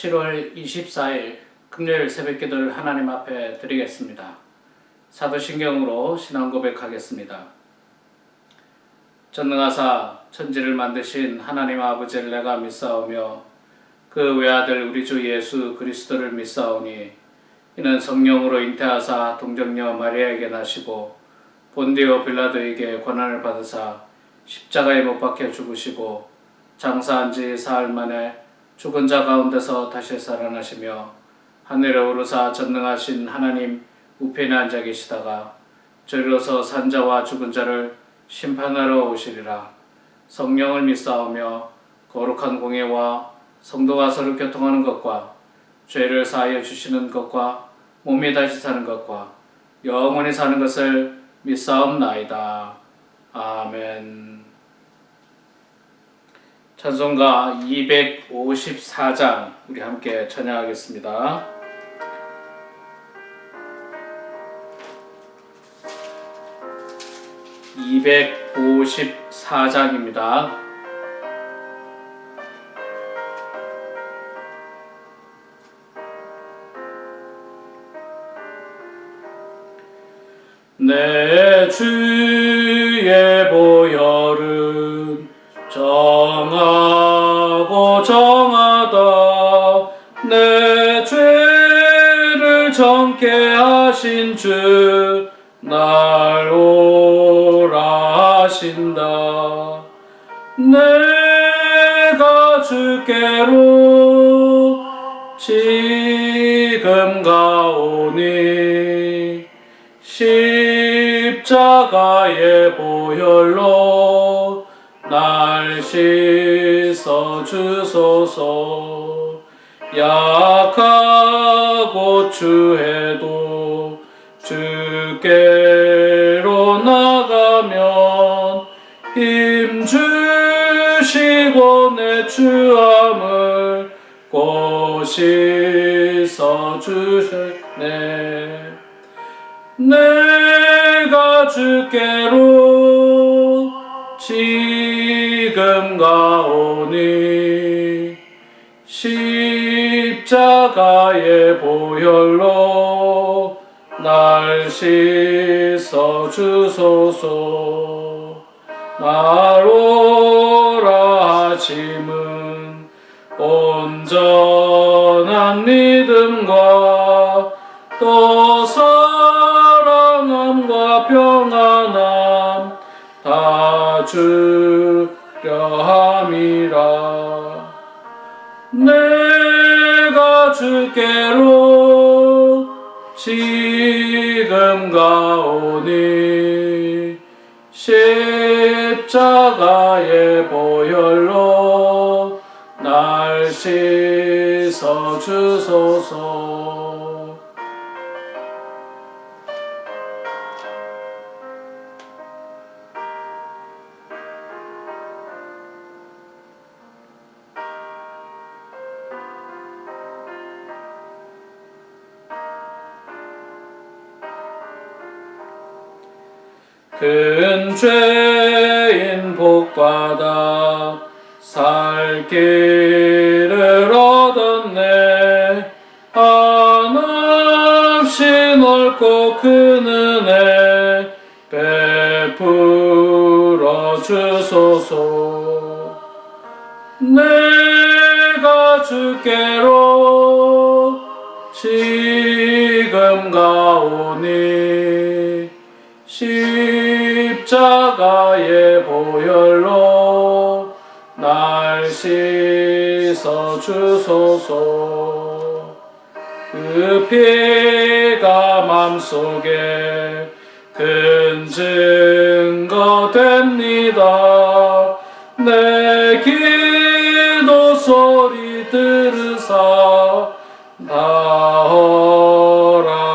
7월 24일 금요일 새벽기도를 하나님 앞에 드리겠습니다. 사도신경으로 신앙 고백하겠습니다. 전능하사 천지를 만드신 하나님 아버지를 내가 믿사오며 그 외아들 우리 주 예수 그리스도를 믿사오니 이는 성령으로 잉태하사 동정녀 마리아에게 나시고 본디오 빌라도에게 고난을 받으사 십자가에 못 박혀 죽으시고 장사한 지 사흘 만에 죽은 자 가운데서 다시 살아나시며 하늘에 오르사 전능하신 하나님 우편에 앉아 계시다가 저리로서 산 자와 죽은 자를 심판하러 오시리라. 성령을 믿사오며 거룩한 공예와 성도가 서로 교통하는 것과 죄를 사하여 주시는 것과 몸이 다시 사는 것과 영원히 사는 것을 믿사옵나이다. 아멘. 찬송가 254장 우리 함께 찬양하겠습니다. (254장입니다) 내 주의 보혈은 정하고 정하다. 내 죄를 정케 하신 주 날 오라 하신다. 내가 주께로 지금 가오니 십자가의 보혈로 날 씻어 주소서. 약하고 추해도 주께로 나가면 힘 주시고 내 추함을 꼭 씻어 주셨네. 내가 주께로 지금 가오니 십자가의 보혈로 날 씻어 주소서. 날 오라 하심은 온전한 믿음과 또 사랑함과 평안함 다 주려 함이라. 내가 주께로 지금 가오니 십자가의 보혈로 날 씻어 주소서. 큰 죄인 복받아 살 길을 얻었네. 한없이 넓고 큰 은혜 베풀어 주소서. 내가 주께로 지금 가오니 십자가의 보혈로 날 씻어 주소서. 그 피가 맘속에 큰 증거 됩니다. 내 기도 소리 들으사 다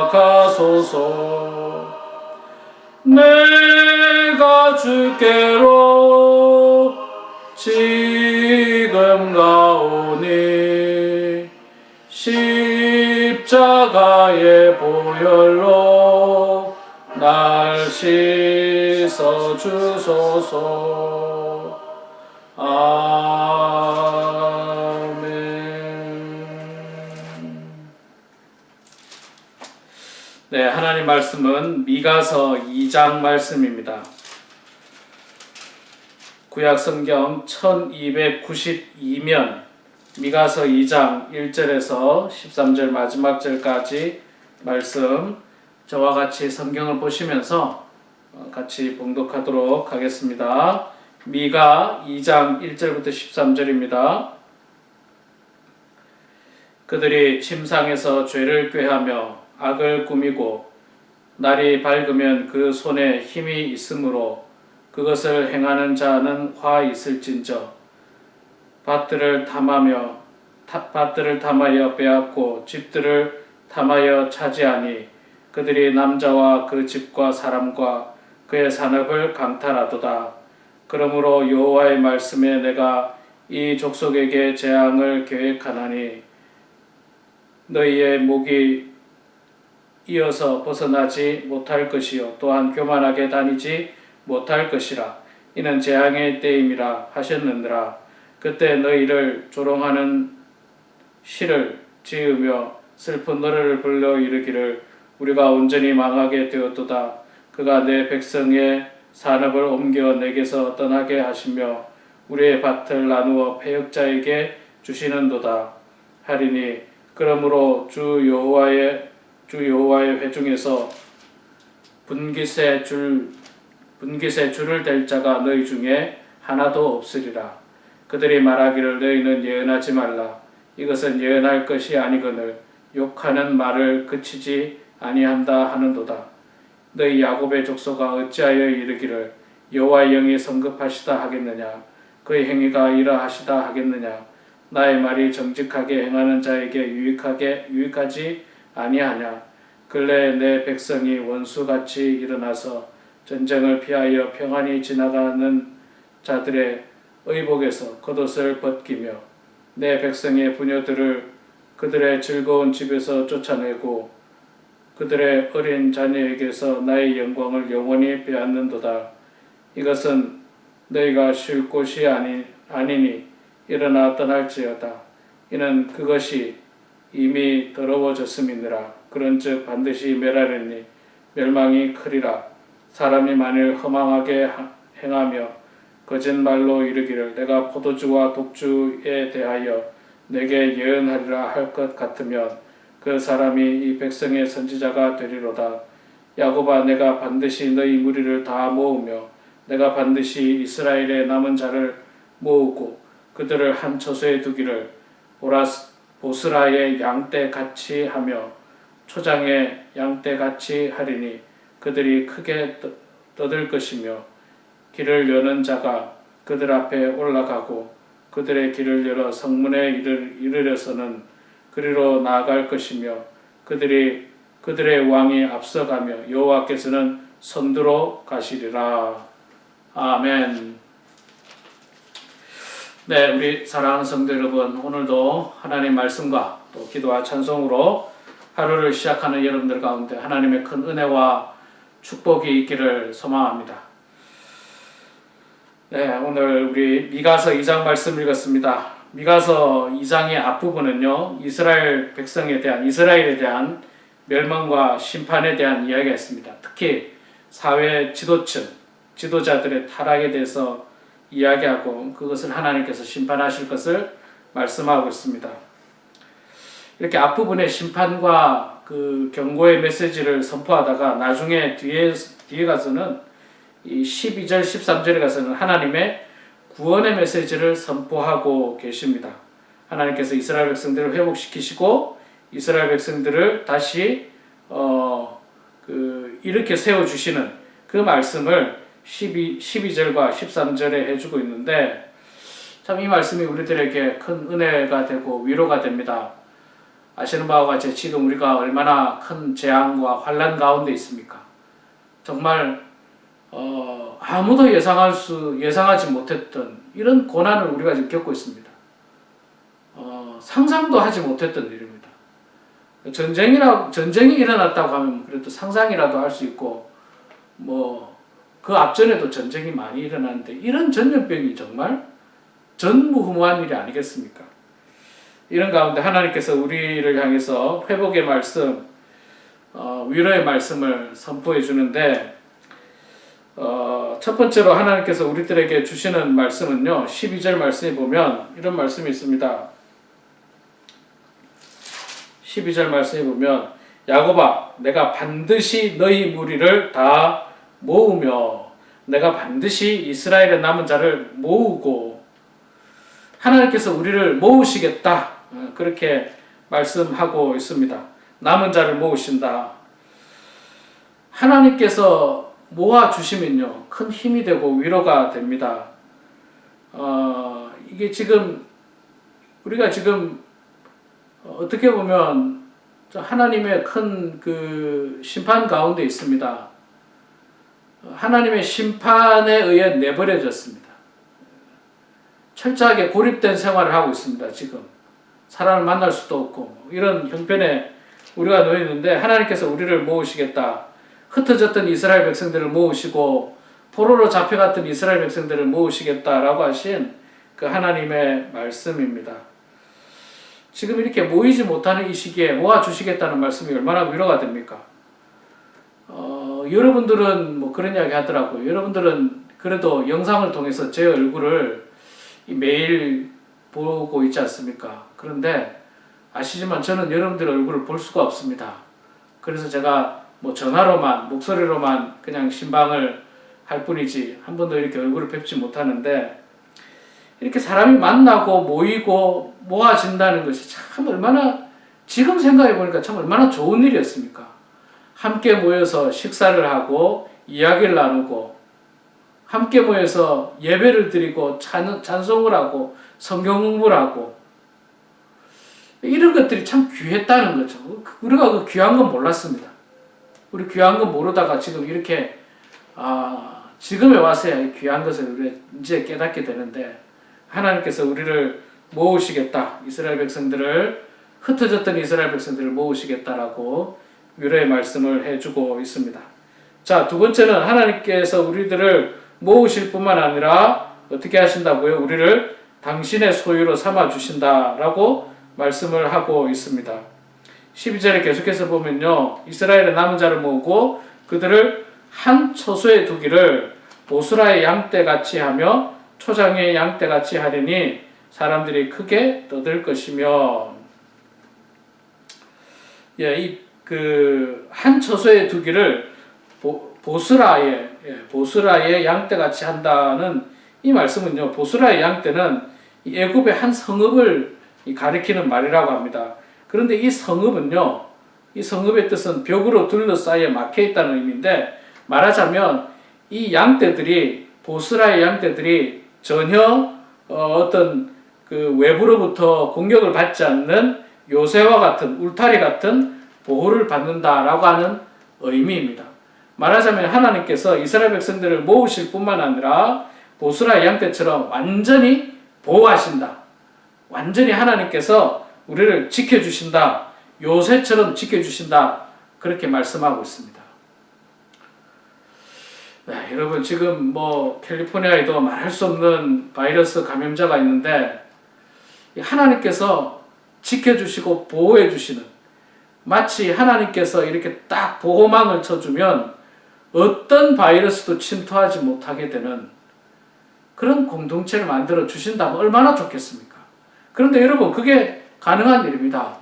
허락하소서. 내가 주께로 지금 가오니 십자가의 보혈로 날 씻어 주소서. 아멘. 네, 하나님 말씀은 미가서 2장 말씀입니다. 구약 성경 1292면 미가서 2장 1절에서 13절 마지막 절까지 말씀 저와 같이 성경을 보시면서 같이 봉독하도록 하겠습니다. 미가 2장 1절부터 13절입니다. 그들이 침상에서 죄를 꾀하며 악을 꾸미고 날이 밝으면 그 손에 힘이 있으므로 그것을 행하는 자는 화 있을진저 밭들을 탐하여 빼앗고 집들을 탐하여 차지하니 그들이 남자와 그 집과 사람과 그의 산업을 강탈하도다. 그러므로 여호와의 말씀에 내가 이 족속에게 재앙을 계획하나니 너희의 목이 이어서 벗어나지 못할 것이요 또한 교만하게 다니지 못할 것이라. 이는 재앙의 때임이라 하셨느니라. 그때 너희를 조롱하는 시를 지으며 슬픈 노래를 불러 이르기를 우리가 온전히 망하게 되었도다. 그가 내 백성의 산업을 옮겨 내게서 떠나게 하시며 우리의 밭을 나누어 패역자에게 주시는도다 하리니 그러므로 주 여호와의 회중에서 분깃에 줄을 댈 자가 너희 중에 하나도 없으리라. 그들이 말하기를 너희는 예언하지 말라. 이것은 예언할 것이 아니거늘 욕하는 말을 그치지 아니한다 하는도다. 너희 야곱의 족속아 어찌하여 이르기를 여호와의 영이 성급하시다 하겠느냐. 그의 행위가 이러하시다 하겠느냐. 나의 말이 정직하게 행하는 자에게 유익하지 아니하냐. 근래 내 백성이 원수같이 일어나서 전쟁을 피하여 평안히 지나가는 자들의 의복에서 겉옷을 벗기며 내 백성의 부녀들을 그들의 즐거운 집에서 쫓아내고 그들의 어린 자녀에게서 나의 영광을 영원히 빼앗는도다. 이것은 너희가 쉴 곳이 아니니 일어나 떠날지어다. 이는 그것이 이미 더러워졌음이니라. 그런즉 반드시 멸하려니 멸망이 크리라. 사람이 만일 허망하게 행하며 거짓말로 이르기를 내가 포도주와 독주에 대하여 내게 예언하리라 할 것 같으면 그 사람이 이 백성의 선지자가 되리로다. 야곱아 내가 반드시 너희 무리를 다 모으며 내가 반드시 이스라엘의 남은 자를 모으고 그들을 한 처소에 두기를 보스라의 양떼같이 하며 초장의 양떼같이 하리니 그들이 크게 떠들 것이며 길을 여는 자가 그들 앞에 올라가고 그들의 길을 열어 성문에 이르러서는 그리로 나아갈 것이며 그들의 왕이 앞서가며 여호와께서는 선두로 가시리라. 아멘. 네, 우리 사랑하는 성도 여러분, 오늘도 하나님 말씀과 또 기도와 찬송으로 하루를 시작하는 여러분들 가운데 하나님의 큰 은혜와 축복이 있기를 소망합니다. 네, 오늘 우리 미가서 2장 말씀 읽었습니다. 미가서 2장의 앞부분은요, 이스라엘에 대한 멸망과 심판에 대한 이야기가 있습니다. 특히 사회 지도자들의 타락에 대해서 이야기하고 그것을 하나님께서 심판하실 것을 말씀하고 있습니다. 이렇게 앞부분에 심판과 그 경고의 메시지를 선포하다가 나중에 뒤에 가서는 이 12절 13절에 가서는 하나님의 구원의 메시지를 선포하고 계십니다. 하나님께서 이스라엘 백성들을 회복시키시고 이스라엘 백성들을 다시 이렇게 세워주시는 그 말씀을 12절과 13절에 해주고 있는데 참 이 말씀이 우리들에게 큰 은혜가 되고 위로가 됩니다. 아시는 바와 같이 지금 우리가 얼마나 큰 재앙과 환난 가운데 있습니까? 정말 아무도 예상하지 못했던 이런 고난을 우리가 지금 겪고 있습니다. 상상도 하지 못했던 일입니다. 전쟁이 일어났다고 하면 그래도 상상이라도 할 수 있고 그 앞전에도 전쟁이 많이 일어났는데 이런 전염병이 정말 전무후무한 일이 이런 가운데 하나님께서 우리를 향해서 회복의 말씀, 위로의 말씀을 선포해 주는데 첫 번째로 하나님께서 우리들에게 주시는 말씀은요. 12절 말씀에 보면 이런 말씀이 있습니다. 12절 말씀에 보면 야곱아 내가 반드시 너희 무리를 다 모으며 내가 반드시 이스라엘의 남은 자를 모으고 하나님께서 우리를 모으시겠다 그렇게 말씀하고 있습니다. 남은 자를 모으신다. 하나님께서 모아주시면요 큰 힘이 되고 위로가 됩니다. 이게 지금 우리가 지금 어떻게 보면 하나님의 큰 그 심판 가운데 있습니다. 하나님의 심판에 의해 내버려졌습니다. 철저하게 고립된 생활을 하고 있습니다. 지금 사람을 만날 수도 없고 이런 형편에 우리가 놓여 있는데 하나님께서 우리를 모으시겠다. 흩어졌던 이스라엘 백성들을 모으시고 포로로 잡혀갔던 이스라엘 백성들을 모으시겠다라고 하신 그 하나님의 말씀입니다. 지금 이렇게 모이지 못하는 이 시기에 모아주시겠다는 말씀이 얼마나 위로가 됩니까? 여러분들은 뭐 그런 이야기 하더라고요. 여러분들은 그래도 영상을 통해서 제 얼굴을 매일 보고 있지 않습니까? 그런데 아시지만 저는 여러분들 얼굴을 볼 수가 없습니다. 그래서 제가 뭐 전화로만 목소리로만 그냥 신방을 할 뿐이지 한 번도 이렇게 얼굴을 뵙지 못하는데 이렇게 사람이 만나고 모이고 모아진다는 것이 참 얼마나 지금 생각해 보니까 참 얼마나 좋은 일이었습니까? 함께 모여서 식사를 하고 이야기를 나누고 함께 모여서 예배를 드리고 찬송을 하고 성경 공부를 하고 이런 것들이 참 귀했다는 거죠. 우리가 그 귀한 건 몰랐습니다. 우리 귀한 건 모르다가 지금 이렇게 지금에 와서야 귀한 것을 우리가 이제 깨닫게 되는데 하나님께서 우리를 모으시겠다. 이스라엘 백성들을 흩어졌던 이스라엘 백성들을 모으시겠다라고 위로의 말씀을 해주고 있습니다. 자, 두 번째는 하나님께서 우리들을 모으실 뿐만 아니라 어떻게 하신다고요? 우리를 당신의 소유로 삼아 주신다라고 말씀을 하고 있습니다. 12절에 계속해서 보면요. 이스라엘의 남은 자를 모으고 그들을 한 처소에 두기를 보스라의 양떼같이 하며 초장의 양떼같이 하리니 사람들이 크게 떠들 것이며 이 그 한 처소에 두기를 보스라의 양떼같이 한다는 이 말씀은요. 보스라의 양떼는 애굽의 한 성읍을 가리키는 말이라고 합니다. 그런데 이 성읍은요. 이 성읍의 뜻은 벽으로 둘러싸여 막혀 있다는 의미인데 말하자면 이 양떼들이 보스라의 양떼들이 전혀 어떤 그 외부로부터 공격을 받지 않는 요새와 같은 울타리 같은 보호를 받는다라고 하는 의미입니다. 말하자면 하나님께서 이스라엘 백성들을 모으실 뿐만 아니라 보스라의 양떼처럼 완전히 보호하신다. 완전히 하나님께서 우리를 지켜주신다. 요새처럼 지켜주신다. 그렇게 말씀하고 있습니다. 네, 여러분 지금 뭐 캘리포니아에도 말할 수 없는 바이러스 감염자가 있는데 하나님께서 지켜주시고 보호해주시는 마치 하나님께서 이렇게 딱 보호망을 쳐주면 어떤 바이러스도 침투하지 못하게 되는 그런 공동체를 만들어 주신다면 얼마나 좋겠습니까? 그런데 여러분 그게 가능한 일입니다.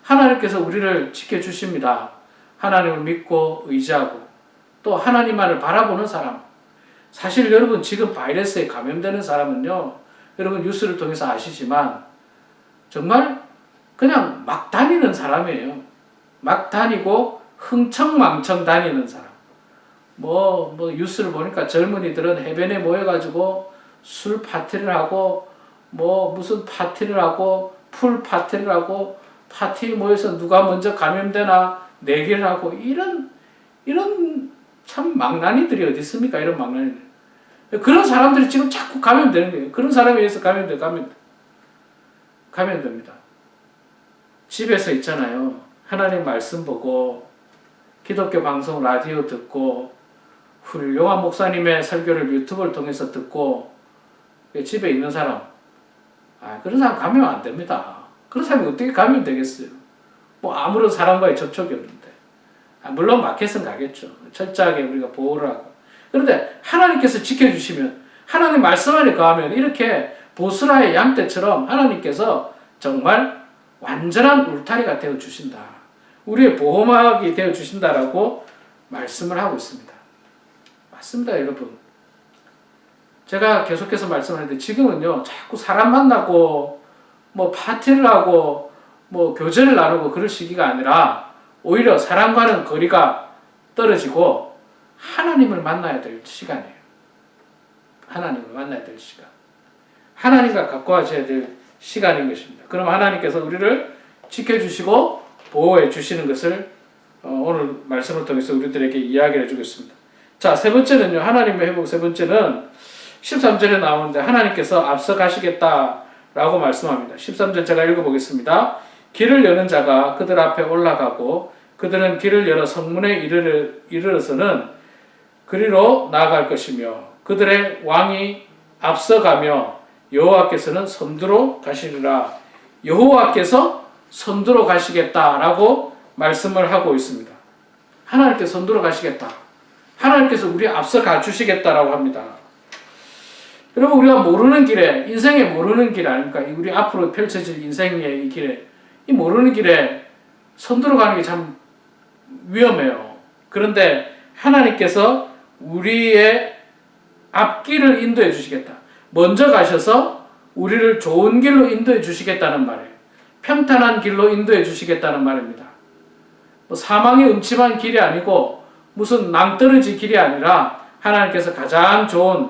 하나님께서 우리를 지켜주십니다. 하나님을 믿고 의지하고 또 하나님만을 바라보는 사람. 사실 여러분 지금 바이러스에 감염되는 사람은요. 여러분 뉴스를 통해서 아시지만 정말 그냥 막 다니는 사람이에요. 막 다니고 흥청망청 다니는 사람. 뭐 뉴스를 보니까 젊은이들은 해변에 모여가지고 술 파티를 하고 뭐 무슨 파티를 하고 풀 파티를 하고 파티에 모여서 누가 먼저 감염되나 내기를 하고 이런 참 망나니들이 어디 있습니까? 이런 망나니들. 그런 사람들이 지금 자꾸 감염되는 거예요. 그런 사람에 의해서 감염됩니다. 집에서 있잖아요. 하나님 말씀 보고 기독교 방송 라디오 듣고 훌륭한 목사님의 설교를 유튜브를 통해서 듣고 집에 있는 사람 그런 사람 감염 안 됩니다. 그런 사람이 어떻게 감염되겠어요? 뭐 아무런 사람과의 접촉이 없는데 물론 마켓은 가겠죠. 철저하게 우리가 보호를 하고. 그런데 하나님께서 지켜주시면, 하나님 말씀 안에 거하면 이렇게 보스라의 양떼처럼 하나님께서 정말 완전한 울타리가 되어주신다. 우리의 보호막이 되어주신다라고 말씀을 하고 있습니다. 맞습니다, 여러분. 제가 계속해서 말씀하는데 지금은요, 자꾸 사람 만나고 뭐 파티를 하고 뭐 교제를 나누고 그럴 시기가 아니라 오히려 사람과는 거리가 떨어지고 하나님을 만나야 될 시간이에요. 하나님을 만나야 될 시간. 하나님과 가까워져야 될 시간인 것입니다. 그럼 하나님께서 우리를 지켜주시고 보호해 주시는 것을 오늘 말씀을 통해서 우리들에게 이야기를 해주겠습니다. 자, 세 번째는요. 하나님의 회복 세 번째는 13절에 나오는데 하나님께서 앞서 가시겠다라고 말씀합니다. 13절 제가 읽어보겠습니다. 길을 여는 자가 그들 앞에 올라가고 그들은 길을 열어 성문에 이르러서는 그리로 나아갈 것이며 그들의 왕이 앞서가며 여호와께서는 선두로 가시리라. 여호와께서 선두로 가시겠다라고 말씀을 하고 있습니다. 하나님께서 선두로 가시겠다. 하나님께서 우리 앞서 가주시겠다라고 합니다. 여러분, 우리가 모르는 길에, 인생에 모르는 길 아닙니까? 우리 앞으로 펼쳐질 인생의 이 길에, 이 모르는 길에 선두로 가는 게 참 위험해요. 그런데 하나님께서 우리의 앞길을 인도해 주시겠다. 먼저 가셔서 우리를 좋은 길로 인도해 주시겠다는 말이에요. 평탄한 길로 인도해 주시겠다는 말입니다. 뭐 사망의 음침한 길이 아니고 무슨 낭떠러지 길이 아니라 하나님께서 가장 좋은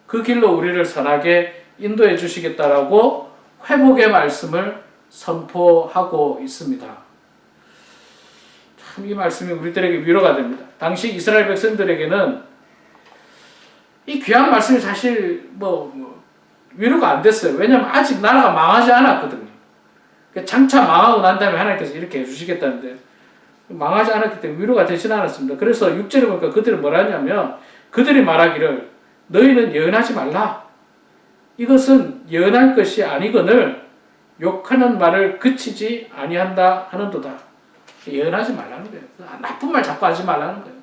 그 길로 우리를 선하게 인도해 주시겠다라고 회복의 말씀을 선포하고 있습니다. 참 이 말씀이 우리들에게 위로가 됩니다. 당시 이스라엘 백성들에게는 이 귀한 말씀이 사실 위로가 안 됐어요. 왜냐하면 아직 나라가 망하지 않았거든요. 장차 망하고 난 다음에 하나님께서 이렇게 해주시겠다는데 망하지 않았기 때문에 위로가 되지는 않았습니다. 그래서 6절에 보니까 그들이 뭐라 하냐면 그들이 말하기를 너희는 예언하지 말라. 이것은 예언할 것이 아니거늘 욕하는 말을 그치지 아니한다 하는도다. 예언하지 말라는 거예요. 나쁜 말 자꾸 하지 말라는 거예요.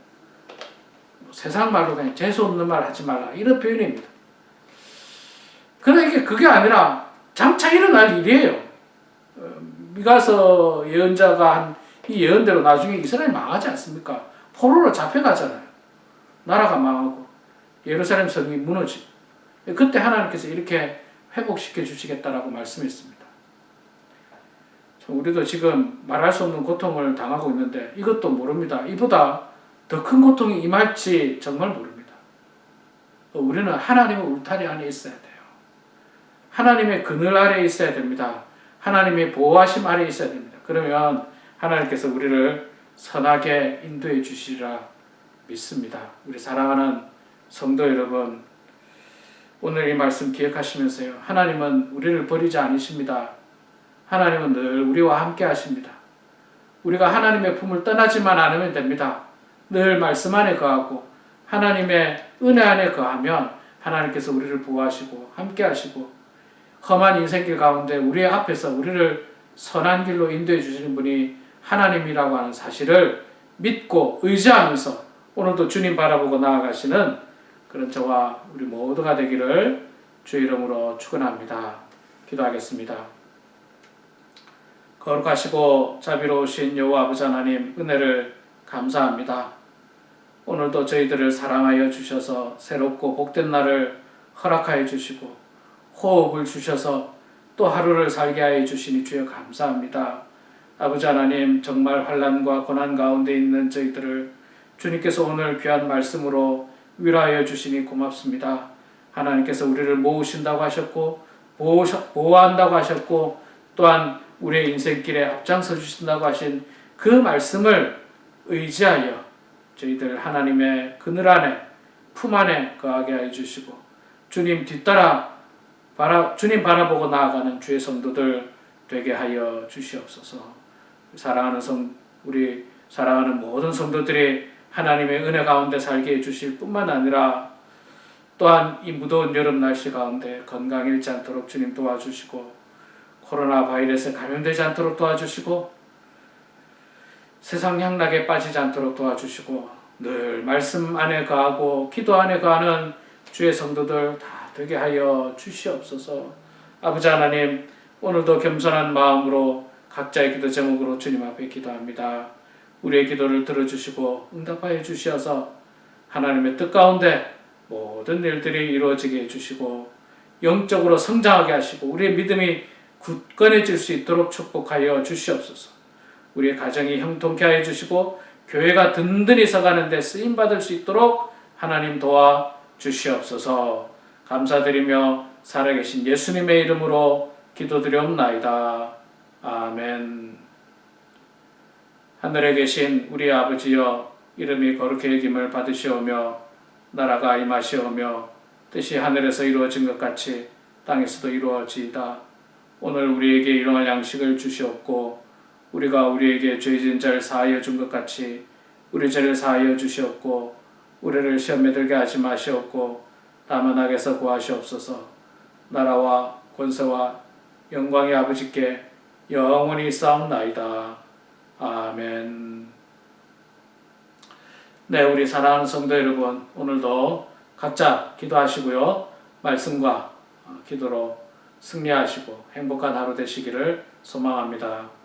세상 말로 그냥 재수없는 말 하지 말라. 이런 표현입니다. 그러니까 그게 아니라 장차 일어날 일이에요. 미가서 예언자가 한 이 예언대로 나중에 이스라엘 망하지 않습니까? 포로로 잡혀가잖아요. 나라가 망하고 예루살렘 성이 무너지고 그때 하나님께서 이렇게 회복시켜 주시겠다라고 말씀했습니다. 우리도 지금 말할 수 없는 고통을 당하고 있는데 이것도 모릅니다. 이보다 더 큰 고통이 임할지 정말 모릅니다. 우리는 하나님의 울타리 안에 있어야 돼요. 하나님의 그늘 아래에 있어야 됩니다. 하나님의 보호하심 아래에 있어야 됩니다. 그러면 하나님께서 우리를 선하게 인도해 주시리라 믿습니다. 우리 사랑하는 성도 여러분, 오늘 이 말씀 기억하시면서요. 하나님은 우리를 버리지 않으십니다. 하나님은 늘 우리와 함께 하십니다. 우리가 하나님의 품을 떠나지만 않으면 됩니다. 늘 말씀 안에 거하고 하나님의 은혜 안에 거하면 하나님께서 우리를 보호하시고 함께 하시고 험한 인생길 가운데 우리 앞에서 우리를 선한 길로 인도해 주시는 분이 하나님이라고 하는 사실을 믿고 의지하면서 오늘도 주님 바라보고 나아가시는 그런 저와 우리 모두가 되기를 주의 이름으로 축원합니다. 기도하겠습니다. 거룩하시고 자비로우신 여호와 아버지 하나님, 은혜를 감사합니다. 오늘도 저희들을 사랑하여 주셔서 새롭고 복된 날을 허락하여 주시고 호흡을 주셔서 또 하루를 살게 하여 주시니 주여 감사합니다. 아버지 하나님, 정말 환난과 고난 가운데 있는 저희들을 주님께서 오늘 귀한 말씀으로 위로하여 주시니 고맙습니다. 하나님께서 우리를 모으신다고 하셨고 보호한다고 하셨고 또한 우리의 인생길에 앞장서 주신다고 하신 그 말씀을 의지하여 저희들 하나님의 그늘 안에 품 안에 거하게 하여 주시고 주님 뒤따라 주님 바라보고 나아가는 주의 성도들 되게 하여 주시옵소서. 우리 사랑하는 모든 성도들이 하나님의 은혜 가운데 살게 해주실 뿐만 아니라 또한 이 무더운 여름 날씨 가운데 건강 잃지 않도록 주님 도와주시고 코로나 바이러스에 감염되지 않도록 도와주시고 세상 향락에 빠지지 않도록 도와주시고 늘 말씀 안에 거하고 기도 안에 거하는 주의 성도들 다 되게 하여 주시옵소서. 아버지 하나님, 오늘도 겸손한 마음으로 각자의 기도 제목으로 주님 앞에 기도합니다. 우리의 기도를 들어주시고 응답하여 주시어서 하나님의 뜻 가운데 모든 일들이 이루어지게 해주시고 영적으로 성장하게 하시고 우리의 믿음이 굳건해질 수 있도록 축복하여 주시옵소서. 우리의 가정이 형통케 하여 주시고 교회가 든든히 서가는 데 쓰임받을 수 있도록 하나님 도와 주시옵소서. 감사드리며 살아계신 예수님의 이름으로 기도드리옵나이다. 아멘. 하늘에 계신 우리 아버지여, 이름이 거룩히 여김을 받으시오며 나라가 임하시오며 뜻이 하늘에서 이루어진 것 같이 땅에서도 이루어지이다. 오늘 우리에게 일용할 양식을 주시옵고 우리가 우리에게 죄 지은 자를 사하여 준 것 같이 우리 죄를 사하여 주시옵고 우리를 시험에 들게 하지 마시옵고 다만 악에서 구하시옵소서. 나라와 권세와 영광의 아버지께 영원히 싸움나이다. 아멘. 네, 우리 사랑하는 성도 여러분, 오늘도 각자 기도하시고요. 말씀과 기도로 승리하시고 행복한 하루 되시기를 소망합니다.